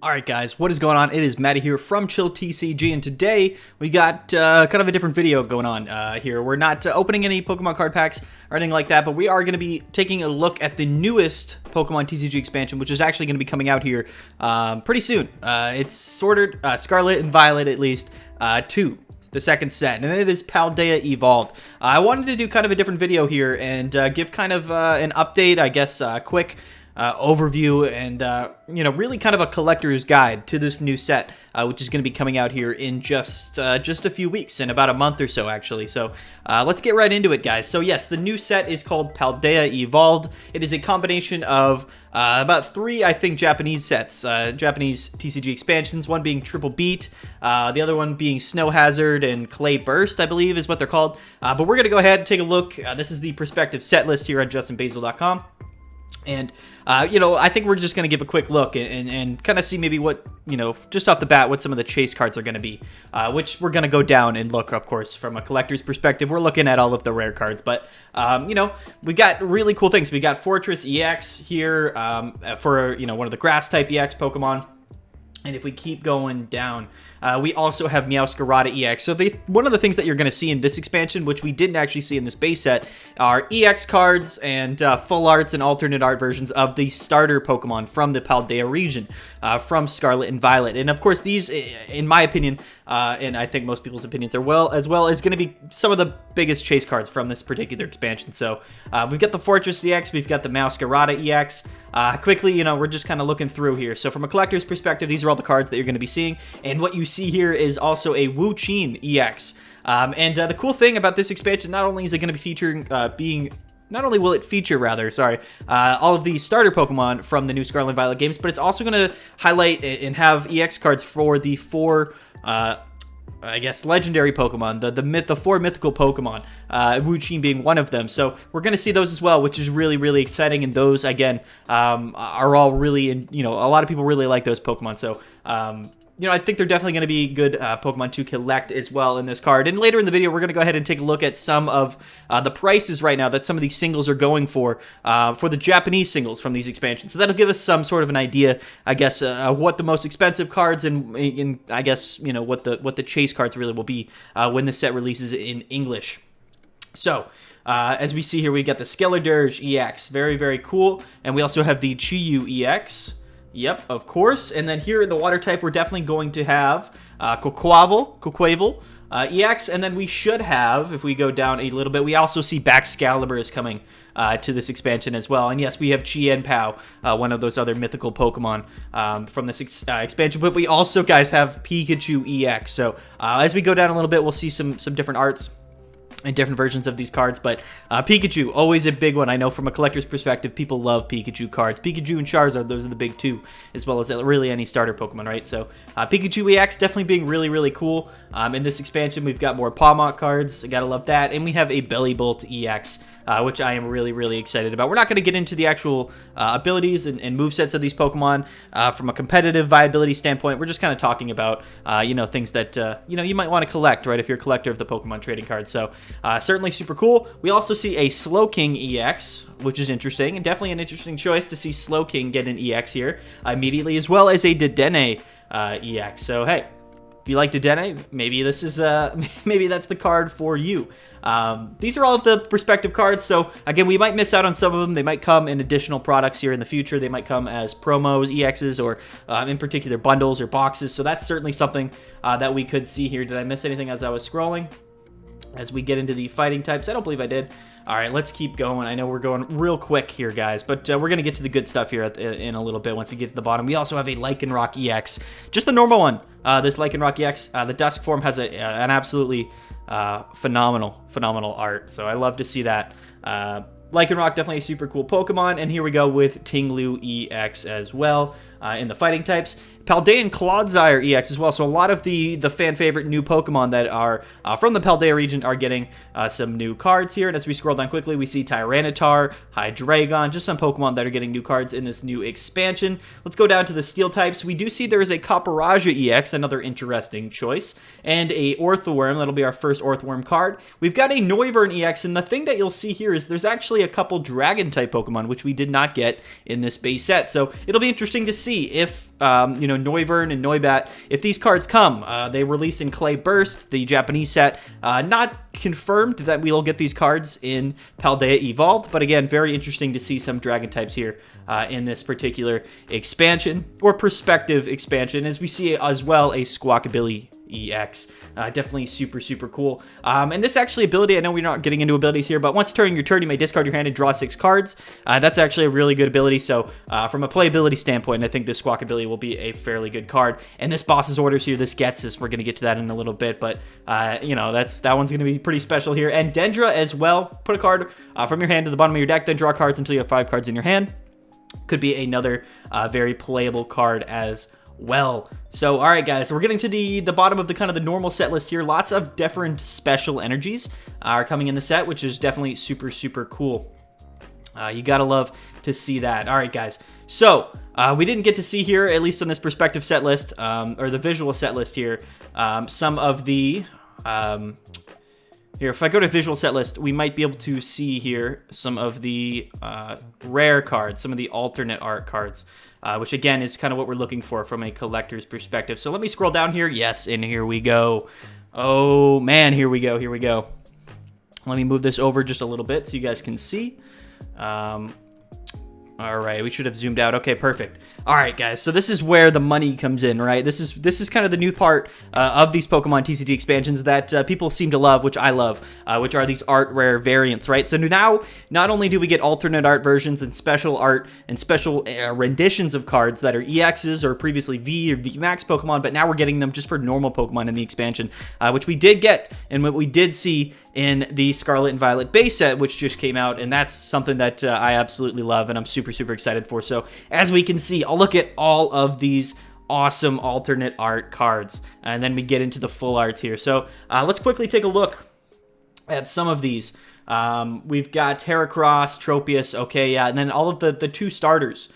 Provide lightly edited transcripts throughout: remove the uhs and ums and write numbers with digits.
Alright guys, what is going on? It is Matty here from Chill TCG, and today we got kind of a different video going on here. We're not opening any Pokemon card packs or anything like that, but we are going to be taking a look at the newest Pokemon TCG expansion, which is actually going to be coming out here pretty soon. It's ordered Scarlet and Violet, at least, 2. The second set, and it is Paldea Evolved. I wanted to do kind of a different video here and give kind of an update, I guess, quick overview and really kind of a collector's guide to this new set, which is going to be coming out here in just a few weeks, in about a month or so actually. So let's get right into it, guys. So yes, the new set is called Paldea Evolved. It is a combination of about 3, I think, Japanese sets, Japanese TCG expansions, one being Triple Beat, the other one being Snow Hazard and Clay Burst, I believe is what they're called. But we're going to go ahead and take a look. This is the prospective set list here on justinbasil.com. And, I think we're just going to give a quick look and kind of see maybe what, just off the bat, what some of the chase cards are going to be, which we're going to go down and look, of course, from a collector's perspective. We're looking at all of the rare cards, but, we got really cool things. We got Fortress EX here for, one of the grass-type EX Pokemon. And if we keep going down, we also have Meowscarada EX. So one of the things that you're going to see in this expansion, which we didn't actually see in this base set, are EX cards and full arts and alternate art versions of the starter Pokemon from the Paldea region, from Scarlet and Violet. And of course, these, in my opinion, and I think most people's opinions as well, is going to be some of the biggest chase cards from this particular expansion. So we've got the Fortress EX, we've got the Meowscarada EX. Quickly, we're just kind of looking through here. So from a collector's perspective, these are all the cards that you're going to be seeing. And what you see here is also a Wu-Chin EX. The cool thing about this expansion, not only is it going to be featuring, not only will it feature, all of the starter Pokemon from the new Scarlet and Violet games, but it's also going to highlight and have EX cards for the 4, I guess, legendary Pokemon, the 4 mythical Pokemon, Wu-Chin being one of them. So we're going to see those as well, which is really, really exciting. And those, again, are all really, a lot of people really like those Pokemon. So, I think they're definitely going to be good Pokemon to collect as well in this card. And later in the video, we're going to go ahead and take a look at some of the prices right now that some of these singles are going for the Japanese singles from these expansions. So that'll give us some sort of an idea, I guess, what the most expensive cards and I guess, what the chase cards really will be when the set releases in English. So, as we see here, we got the Skeledirge EX. Very, very cool. And we also have the Chiyu EX. Yep, of course. And then here in the water type, we're definitely going to have Quaquaval EX. And then we should have, if we go down a little bit, we also see Baxcalibur is coming to this expansion as well. And yes, we have Chien-Pao, one of those other mythical Pokemon from this expansion. But we also, guys, have Pikachu EX. So as we go down a little bit, we'll see some different arts and different versions of these cards, but Pikachu, always a big one. I know from a collector's perspective, people love Pikachu cards. Pikachu and Charizard, those are the big 2, as well as really any starter Pokemon, right? So Pikachu EX definitely being really, really cool. In this expansion, we've got more Pawmot cards. I gotta love that. And we have a Bellibolt EX, which I am really, really excited about. We're not going to get into the actual abilities and movesets of these Pokemon from a competitive viability standpoint. We're just kind of talking about, things that, you might want to collect, right, if you're a collector of the Pokemon trading cards. So certainly super cool. We also see a Slowking EX, which is interesting, and definitely an interesting choice to see Slowking get an EX here immediately, as well as a Dedenne EX. So, hey, if you like Dedenne, maybe this is maybe that's the card for you. These are all of the prospective cards, so again, we might miss out on some of them. They might come in additional products here in the future. They might come as promos, EXs, or in particular bundles or boxes. So that's certainly something that we could see here. Did I miss anything as I was scrolling? As we get into the fighting types, I don't believe I did. All right, let's keep going. I know we're going real quick here, guys, but we're going to get to the good stuff here in a little bit once we get to the bottom. We also have a Lycanroc EX, just the normal one. This Lycanroc EX, the Dusk form has an absolutely phenomenal art, so I love to see that. Lycanroc, definitely a super cool Pokemon, and here we go with Tinglu EX as well in the fighting types. Paldean Clodsire EX as well, so a lot of the fan favorite new Pokemon that are from the Paldea region are getting some new cards here, and as we scroll down quickly, we see Tyranitar, Hydreigon, just some Pokemon that are getting new cards in this new expansion. Let's go down to the Steel types. We do see there is a Copperajah EX, another interesting choice, and a Orthworm. That'll be our first Orthworm card. We've got a Noivern EX, and the thing that you'll see here is there's actually a couple Dragon-type Pokemon, which we did not get in this base set, so it'll be interesting to see see if, Noivern and Noibat, if these cards come. They release in Clay Burst, the Japanese set. Not confirmed that we'll get these cards in Paldea Evolved, but again, very interesting to see some Dragon types here in this particular expansion, or prospective expansion, as we see as well a Squawkabilly EX. Definitely super, super cool. And this actually ability, I know we're not getting into abilities here, but once during your turn, you may discard your hand and draw 6 cards. That's actually a really good ability. So from a playability standpoint, I think this Squawkabilly will be a fairly good card. And this boss's orders here, this gets us. We're going to get to that in a little bit, but that one's going to be pretty special here. And Dendra as well. Put a card from your hand to the bottom of your deck, then draw cards until you have 5 cards in your hand. Could be another very playable card as well. So, all right, guys, so we're getting to the bottom of the kind of the normal set list here. Lots of different special energies are coming in the set, which is definitely super, super cool. You gotta love to see that. All right, guys. So, we didn't get to see here, at least on this perspective set list, or the visual set list here, some of the... Here, if I go to visual set list, we might be able to see here some of the rare cards, some of the alternate art cards, which again is kind of what we're looking for from a collector's perspective. So let me scroll down here. Yes, and here we go. Oh man, here we go, here we go. Let me move this over just a little bit so you guys can see. All right, we should have zoomed out. Okay, perfect. All right, guys, so this is where the money comes in, right? This is kind of the new part of these Pokemon TCG expansions that people seem to love, which I love, which are these art rare variants, right? So now, not only do we get alternate art versions and special art and special renditions of cards that are EXs or previously V or VMAX Pokemon, but now we're getting them just for normal Pokemon in the expansion, which we did get and what we did see in the Scarlet and Violet base set, which just came out, and that's something that I absolutely love and I'm super, super excited for. So as we can see, I'll look at all of these awesome alternate art cards, and then we get into the full arts here. So let's quickly take a look at some of these. We've got Heracross, Tropius, okay, yeah, and then all of the 2 starters.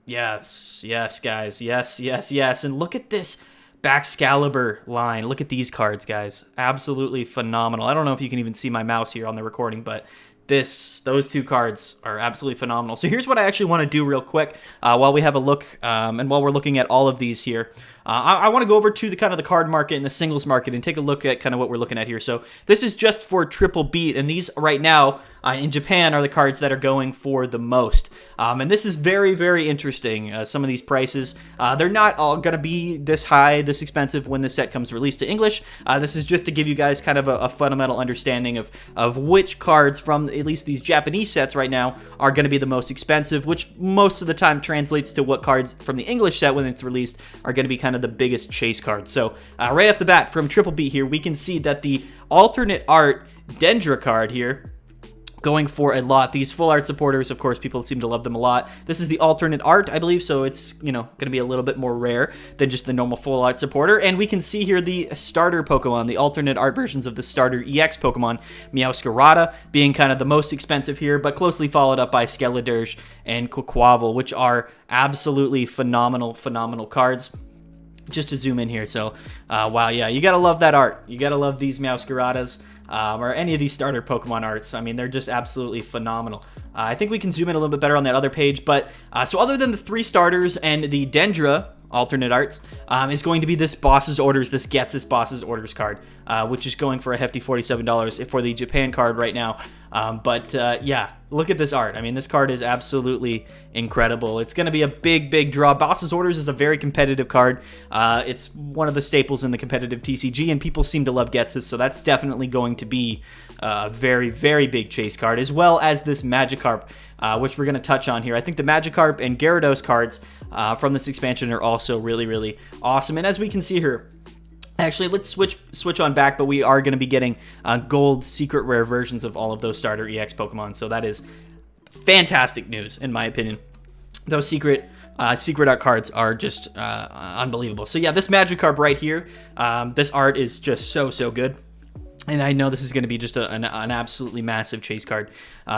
Yes, guys, yes, and look at this Baxcalibur line. Look at these cards, guys. Absolutely phenomenal. I don't know if you can even see my mouse here on the recording, but those 2 cards are absolutely phenomenal. So here's what I actually want to do real quick while we have a look and while we're looking at all of these here. I want to go over to the kind of the card market and the singles market and take a look at kind of what we're looking at here. So this is just for triple beat, and these right now in Japan are the cards that are going for the most. And this is very, very interesting. Some of these prices, they're not all going to be this high, this expensive when the set comes released to English. This is just to give you guys kind of a fundamental understanding of which cards from at least these Japanese sets right now are going to be the most expensive, which most of the time translates to what cards from the English set when it's released are going to be kind of the biggest chase cards. So right off the bat from Triple B here, we can see that the alternate art Dendra card here going for a lot. These full art supporters, of course, people seem to love them a lot. This is the alternate art, I believe, so it's, going to be a little bit more rare than just the normal full art supporter. And we can see here the starter Pokemon, the alternate art versions of the starter EX Pokemon, Meowscarada being kind of the most expensive here, but closely followed up by Skeledirge and Quaquaval, which are absolutely phenomenal cards. Just to zoom in here, so wow, yeah, you gotta love that art. You gotta love these Meowscaradas. Or any of these starter Pokemon arts. I mean, they're just absolutely phenomenal. I think we can zoom in a little bit better on that other page, but so other than the 3 starters and the Dendra alternate arts, is going to be this Boss's Orders, this Gets Boss's Orders card, which is going for a hefty $47 for the Japan card right now. Yeah, look at this art. I mean, this card is absolutely incredible. It's going to be a big draw. Boss's Orders is a very competitive card. It's one of the staples in the competitive TCG, and people seem to love Getses, so that's definitely going to be a very big chase card, as well as this Magikarp, which we're going to touch on here. I think the Magikarp and Gyarados cards from this expansion are also really awesome. And as we can see here, actually, let's switch on back, but we are going to be getting gold secret rare versions of all of those starter EX Pokemon, so that is fantastic news, in my opinion. Those secret art cards are just unbelievable. So yeah, this Magikarp right here, this art is just so good. And I know this is going to be just an absolutely massive chase card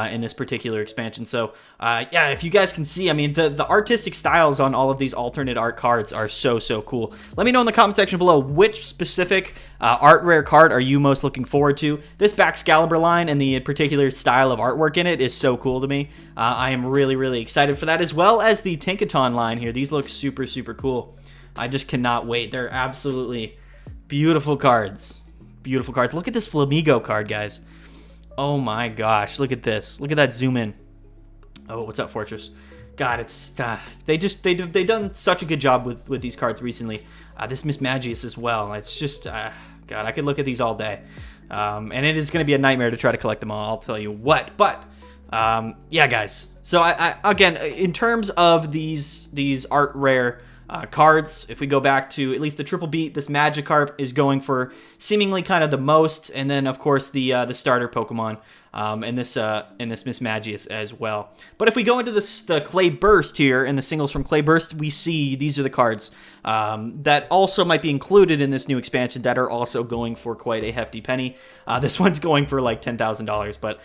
in this particular expansion. So, yeah, if you guys can see, I mean, the artistic styles on all of these alternate art cards are so cool. Let me know in the comment section below which specific art rare card are you most looking forward to. This Baxcalibur line and the particular style of artwork in it is so cool to me. I am really excited for that, as well as the Tinkaton line here. These look super cool. I just cannot wait. They're absolutely beautiful cards. Beautiful cards. Look at this Flamigo card, guys. Oh my gosh, look at this. Look at that zoom in. Oh, what's up, Fortress? God, it's they've done such a good job with these cards recently. This Mismagius as well. It's just God, I could look at these all day, and it is going to be a nightmare to try to collect them all. I'll tell you what. But yeah, guys. So I again, in terms of these art rare cards, if we go back to at least the triple beat, this Magikarp is going for seemingly kind of the most, and then of course the starter Pokemon, and this Mismagius as well. But if we go into the Clay Burst here, and the singles from Clay Burst, we see these are the cards that also might be included in this new expansion that are also going for quite a hefty penny. This one's going for like $10,000, but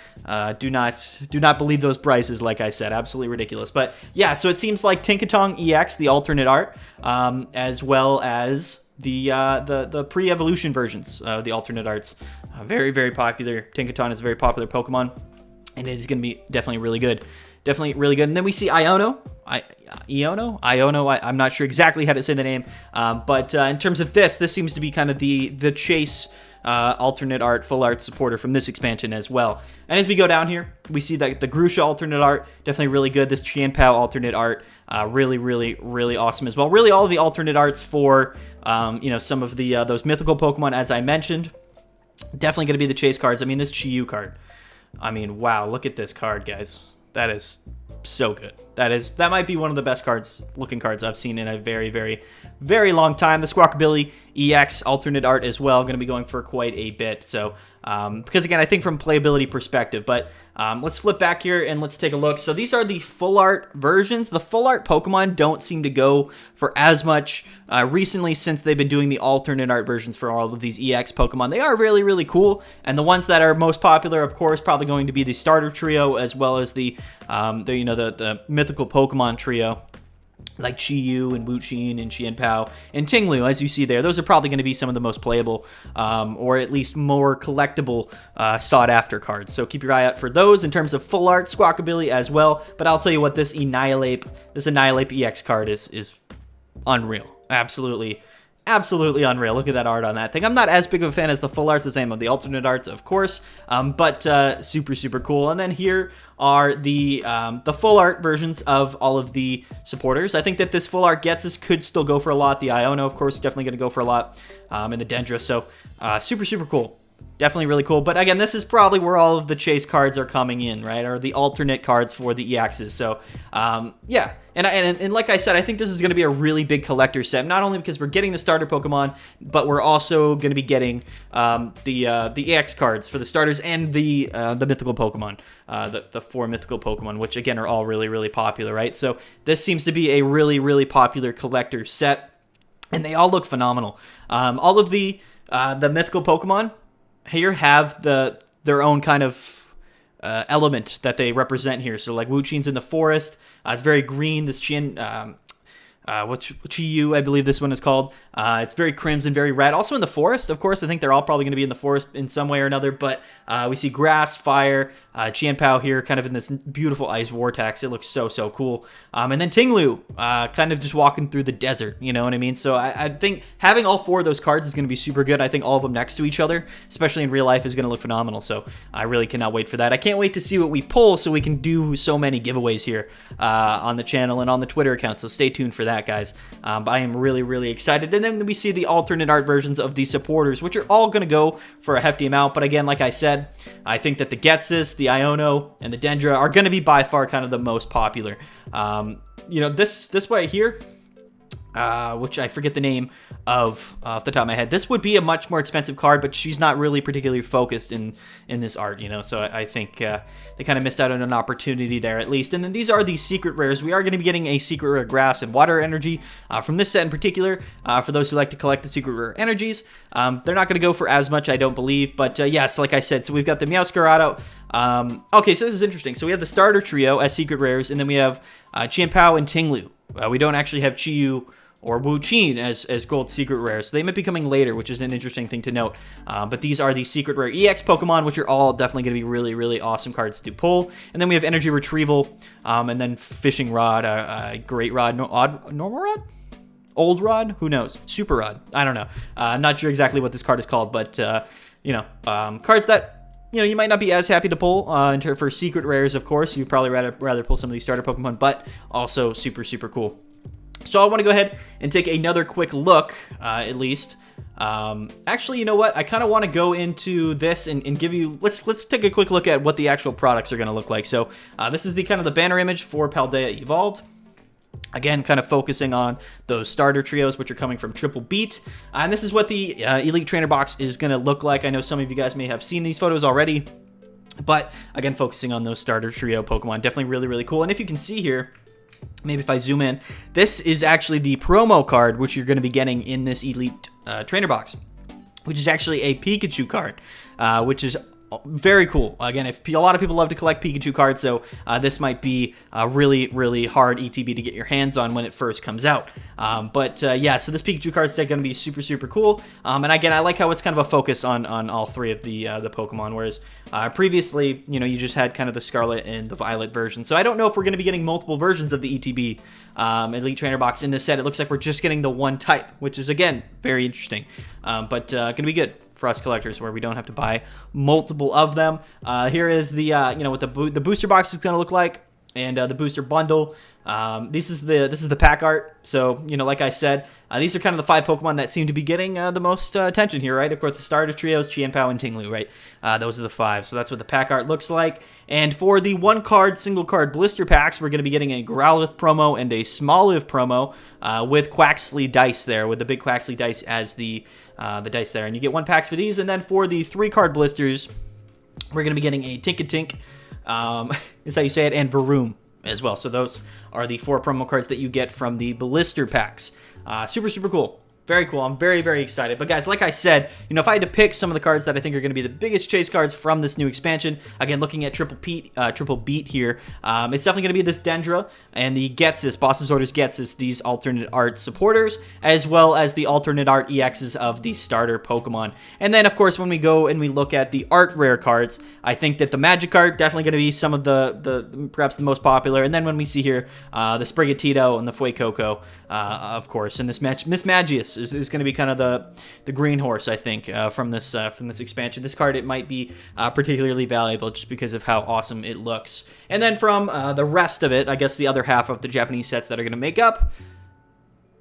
do not believe those prices. Like I said, absolutely ridiculous. But yeah, so it seems like Tinkatong EX, the alternate art, as well as the pre-evolution versions of the alternate arts, very popular. Tinkaton is a very popular Pokemon, and it is going to be definitely really good. And then we see Iono. I'm not sure exactly how to say the name, but in terms of this seems to be kind of the chase alternate art, full art supporter from this expansion as well. And as we go down here, we see that the Grusha alternate art, definitely really good. This Qianpao alternate art, really awesome as well. Really all of the alternate arts for, some of the those mythical Pokemon, as I mentioned, definitely going to be the chase cards. I mean, this Chiyu card. I mean, wow, look at this card, guys. That is so good. That might be one of the best looking cards I've seen in a very long time. The Squawkabilly EX alternate art as well, going to be going for quite a bit. So because again, I think from playability perspective, but let's flip back here and let's take a look. So these are the full art versions. The full art Pokemon don't seem to go for as much recently, since they've been doing the alternate art versions for all of these EX Pokemon. They are really cool, and the ones that are most popular, of course, probably going to be the starter trio, as well as the mythical Pokemon trio, like Chi-Yu and Wu-Chin and Qianpao and Ting-Lu, as you see there. Those are probably going to be some of the most playable, or at least more collectible, sought-after cards. So keep your eye out for those in terms of full art, Squawkabilly as well. But I'll tell you what, this Annihilate EX card is unreal. Absolutely unreal. Look at that art on that thing. I'm not as big of a fan as the full arts as I am of the alternate arts, of course, but super cool. And then here are the full art versions of all of the supporters. I think that this full art could still go for a lot. The Iono, of course, definitely going to go for a lot, and the Dendra. So super cool. Definitely really cool. But again, this is probably where all of the chase cards are coming in, right? Or the alternate cards for the EXs. So, yeah. And like I said, I think this is going to be a really big collector set. Not only because we're getting the starter Pokemon, but we're also going to be getting the EX cards for the starters and the mythical Pokemon, the 4 mythical Pokemon, which again are all really popular, right? So this seems to be a really popular collector set, and they all look phenomenal. All of the mythical Pokemon here have their own kind of element that they represent here. So like Wu-Chin's in the forest. It's very green. This Chi-Yu, I believe this one is called. It's very crimson, very red. Also in the forest, of course. I think they're all probably going to be in the forest in some way or another. But we see grass, fire, Qianpao here kind of in this beautiful ice vortex. It looks so cool. And then Ting-Lu kind of just walking through the desert. You know what I mean? So I think having all 4 of those cards is going to be super good. I think all of them next to each other, especially in real life, is going to look phenomenal. So I really cannot wait for that. I can't wait to see what we pull so we can do so many giveaways here on the channel and on the Twitter account. So stay tuned for that, guys. But I am really excited. And then we see the alternate art versions of the supporters, which are all going to go for a hefty amount. But again, like I said, I think that the Getsis, the Iono, and the Dendra are going to be by far kind of the most popular. This right here, which I forget the name of off the top of my head. This would be a much more expensive card, but she's not really particularly focused in this art, you know, so I think they kind of missed out on an opportunity there at least. And then these are the secret rares. We are going to be getting a secret rare grass and water energy from this set in particular. For those who like to collect the secret rare energies, they're not going to go for as much, I don't believe, but yes, like I said, so we've got the Meowscarado. Okay, so this is interesting. So we have the starter trio as secret rares, and then we have Chien-Pao and Ting-Lu. We don't actually have Chi-Yu or Wu-Qin as gold secret rares. So they might be coming later, which is an interesting thing to note. But these are the secret rare EX Pokemon, which are all definitely going to be really, really awesome cards to pull. And then we have Energy Retrieval, and then Fishing Rod, Great Rod, Normal Rod? Old Rod? Who knows? Super Rod? I don't know. I'm not sure exactly what this card is called, but, you know, cards that, you know, you might not be as happy to pull for secret rares, of course. You'd probably rather pull some of these starter Pokemon, but also super, super cool. So I want to go ahead and take another quick look, at least. Actually, you know what? I kind of want to go into this and give you... Let's take a quick look at what the actual products are going to look like. So this is the kind of the banner image for Paldea Evolved. Again, kind of focusing on those starter trios, which are coming from Triple Beat. And this is what the Elite Trainer box is going to look like. I know some of you guys may have seen these photos already. But again, focusing on those starter trio Pokemon. Definitely really, really cool. And if you can see here... Maybe if I zoom in, this is actually the promo card, which you're going to be getting in this Elite Trainer box, which is actually a Pikachu card, which is very cool. Again, if a lot of people love to collect Pikachu cards, so this might be a really, really hard ETB to get your hands on when it first comes out. Yeah, so this Pikachu card is going to be super, super cool. And again, I like how it's kind of a focus on all three of the Pokemon, whereas previously, you know, you just had kind of the Scarlet and the Violet version. So I don't know if we're going to be getting multiple versions of the ETB Elite Trainer box in this set. It looks like we're just getting the one type, which is, again, very interesting. But going to be good for us collectors, where we don't have to buy multiple of them. Here is the you know, what the booster box is going to look like, and the booster bundle. This is the pack art. So, you know, like I said, these are kind of the 5 Pokemon that seem to be getting the most attention here, right? Of course, the starter trios, Chien-Pao and Ting-Lu, right? Those are the 5. So that's what the pack art looks like. And for the single card blister packs, we're going to be getting a Growlithe promo and a Smoliv promo with Quaxley dice there, with the big Quaxley dice as the dice there. And you get 1 packs for these. And then for the 3 card blisters, we're going to be getting a Tinkatink, is how you say it, and Varoom as well. So those are the 4 promo cards that you get from the blister packs. Super, super cool. Very cool. I'm very, very excited. But guys, like I said, you know, if I had to pick some of the cards that I think are going to be the biggest chase cards from this new expansion, again, looking at Triple Beat here, it's definitely going to be this Dendra and the Getsis, Boss's Orders Getsis, these alternate art supporters, as well as the alternate art EXs of the starter Pokemon. And then, of course, when we go and we look at the art rare cards, I think that the Magikarp definitely going to be some of the perhaps the most popular. And then when we see here, the Sprigatito and the Fuecoco, of course, and this Miss Magius is going to be kind of the green horse, I think, from this expansion. This card, it might be particularly valuable just because of how awesome it looks. And then from the rest of it, I guess the other half of the Japanese sets that are going to make up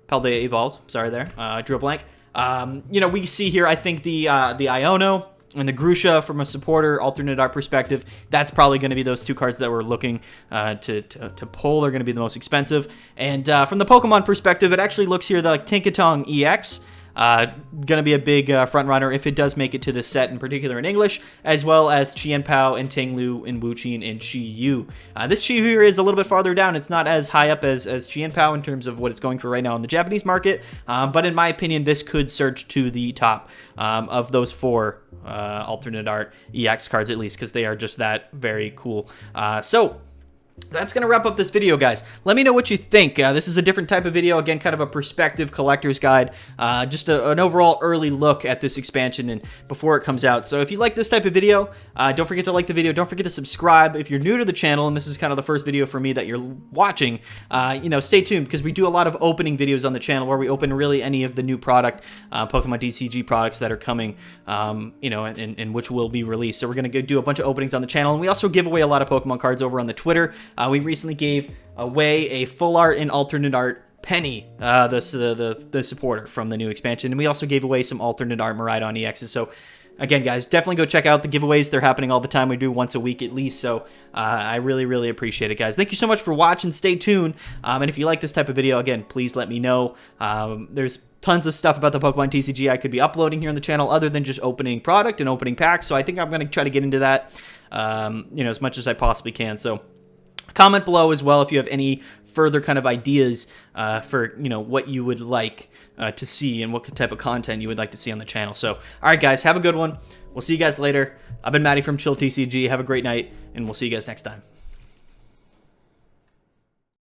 Paldea Evolved, sorry there, drew a blank. You know, we see here, I think the Iono and the Grusha from a supporter alternate art perspective, that's probably going to be those 2 cards that we're looking to pull. They're going to be the most expensive. And from the Pokemon perspective, it actually looks here that like Tinkatong EX going to be a big front runner if it does make it to this set, in particular in English, as well as Chien-Pao and Ting-Lu and Wu-Qin and Chi-Yu. This Chi-Yu here is a little bit farther down. It's not as high up as Chien-Pao in terms of what it's going for right now in the Japanese market, but in my opinion, this could surge to the top of those 4 alternate art EX cards, at least, because they are just that very cool. So that's going to wrap up this video, guys. Let me know what you think. This is a different type of video. Again, kind of a perspective collector's guide. Just an overall early look at this expansion and before it comes out. So if you like this type of video, don't forget to like the video. Don't forget to subscribe. If you're new to the channel and this is kind of the first video for me that you're watching, you know, stay tuned, because we do a lot of opening videos on the channel where we open really any of the new product, Pokemon TCG products that are coming, you know, and which will be released. So we're going to do a bunch of openings on the channel, and we also give away a lot of Pokemon cards over on the Twitter. We recently gave away a full art and alternate art Penny, the supporter from the new expansion, and we also gave away some alternate art Miraidon EXs. So again, guys, definitely go check out the giveaways. They're happening all the time. We do once a week at least, so I really, really appreciate it, guys. Thank you so much for watching. Stay tuned, and if you like this type of video, again, please let me know. There's tons of stuff about the Pokemon TCG I could be uploading here on the channel other than just opening product and opening packs, so I think I'm going to try to get into that, as much as I possibly can. So comment below as well if you have any further kind of ideas for what you would like to see and what type of content you would like to see on the channel. So, all right, guys, have a good one. We'll see you guys later. I've been Matty from Chill TCG. Have a great night, and we'll see you guys next time.